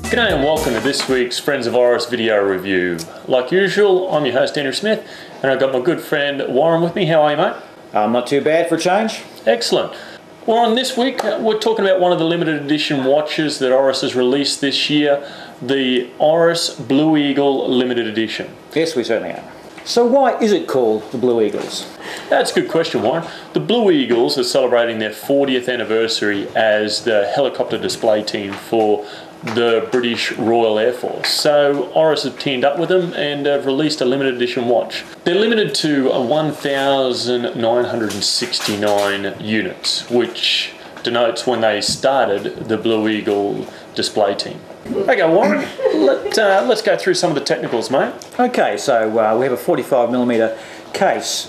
G'day and welcome to this week's Friends of Oris video review. Like usual, I'm your host Andrew Smith and I've got my good friend Warren with me. How are you, mate? Not too bad for a change. Excellent. Warren, this week we're talking about one of the limited edition watches that Oris has released this year, the Oris Blue Eagle Limited Edition. Yes, we certainly are. So why is it called the Blue Eagles? That's a good question, Warren. The Blue Eagles are celebrating their 40th anniversary as the helicopter display team for the British Royal Air Force. So Oris have teamed up with them and have released a limited edition watch. They're limited to 1,969 units, which denotes when they started the Blue Eagle display team. Okay, Warren, let's go through some of the technicals, mate. Okay, so we have a 45mm case.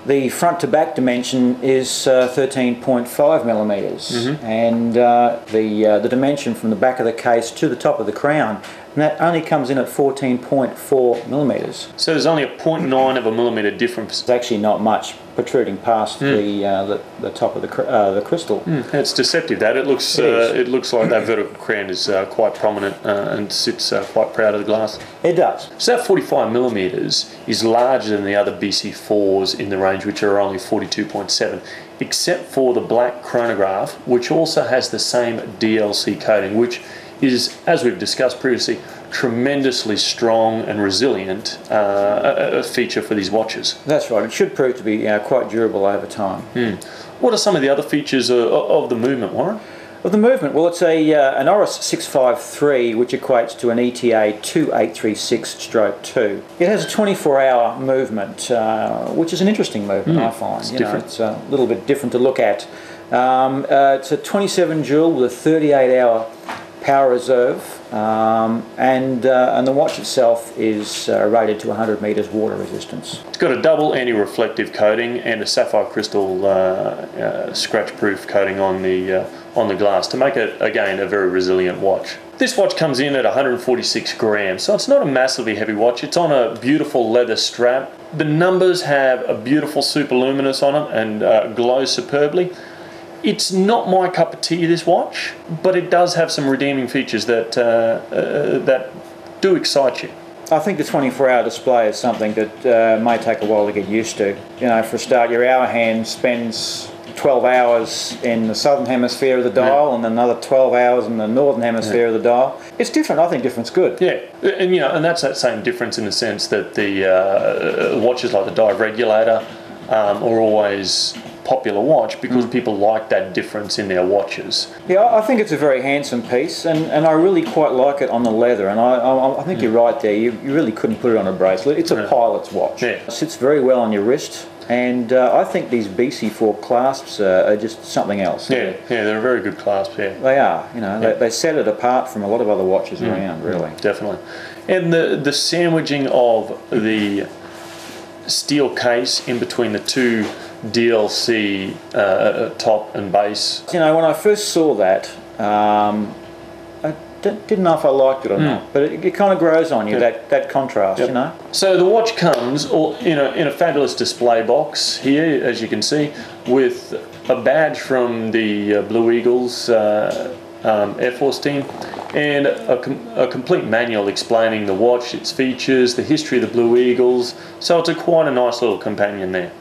The front to back dimension is 13.5mm, and the dimension from the back of the case to the top of the crown, and that only comes in at 14.4mm. So there's only a 0.9 of a millimetre difference. It's actually not much protruding past the top of the crystal. It's deceptive. That it looks like that vertical crown is quite prominent and sits quite proud of the glass. It does. So that 45mm is larger than the other BC4s in the range, which are only 42.7, except for the black chronograph, which also has the same DLC coating, which is, as we've discussed previously, tremendously strong and resilient a feature for these watches. That's right. It should prove to be quite durable over time. What are some of the other features of the movement, Warren? Of the movement, well, it's an Oris 653, which equates to an ETA 2836/2. It has a 24-hour movement, which is an interesting movement, I find. It's different. It's a little bit different to look at. It's a 27 joule with a 38-hour power reserve, and the watch itself is rated to 100 metres water resistance. It's got a double anti-reflective coating and a sapphire crystal scratch-proof coating on the glass to make it, again, a very resilient watch. This watch comes in at 146 grams, so it's not a massively heavy watch. It's on a beautiful leather strap. The numbers have a beautiful superluminous on them and glow superbly. It's not my cup of tea, this watch, but it does have some redeeming features that that do excite you. I think the 24-hour display is something that may take a while to get used to. You know, for a start, your hour hand spends 12 hours in the southern hemisphere of the dial and another 12 hours in the northern hemisphere of the dial. It's different. I think different's good. Yeah, and and that's that same difference in the sense that the watches like the dive regulator are always popular watch because people like that difference in their watches. Yeah, I think it's a very handsome piece, and I really quite like it on the leather, and I think you're right there. You really couldn't put it on a bracelet. It's a pilot's watch. Yeah. It sits very well on your wrist, and I think these BC4 clasps are just something else. Yeah, they're a very good clasp, They are, they set it apart from a lot of other watches around, really. Definitely. And the sandwiching of the steel case in between the two DLC top and base. When I first saw that, I didn't know if I liked it or not, but it kind of grows on you, that contrast, So the watch comes in a fabulous display box here, as you can see, with a badge from the Blue Eagles Air Force team, and a complete manual explaining the watch, its features, the history of the Blue Eagles. So it's quite a nice little companion there.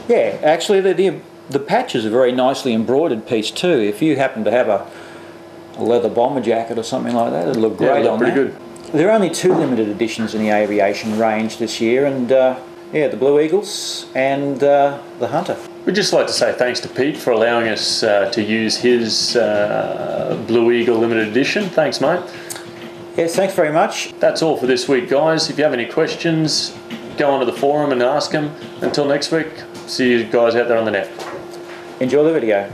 Yeah, actually the patch is a very nicely embroidered piece too. If you happen to have a leather bomber jacket or something like that, it'll look great on that. Pretty good. There are only 2 limited editions in the aviation range this year, and the Blue Eagles and the Hunter. We'd just like to say thanks to Pete for allowing us to use his Blue Eagle limited edition. Thanks, mate. Yes, thanks very much. That's all for this week, guys. If you have any questions, go onto the forum and ask them. Until next week, see you guys out there on the net. Enjoy the video.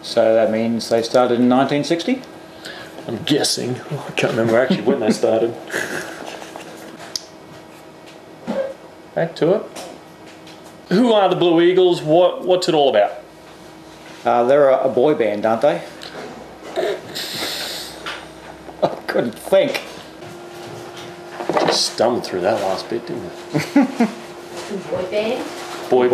So that means they started in 1960? I'm guessing. I can't remember actually when they started. Back to it. Who are the Blue Eagles? What's it all about? They're a boy band, aren't they? I couldn't think. Just stumbled through that last bit, didn't I? Boy band? Boy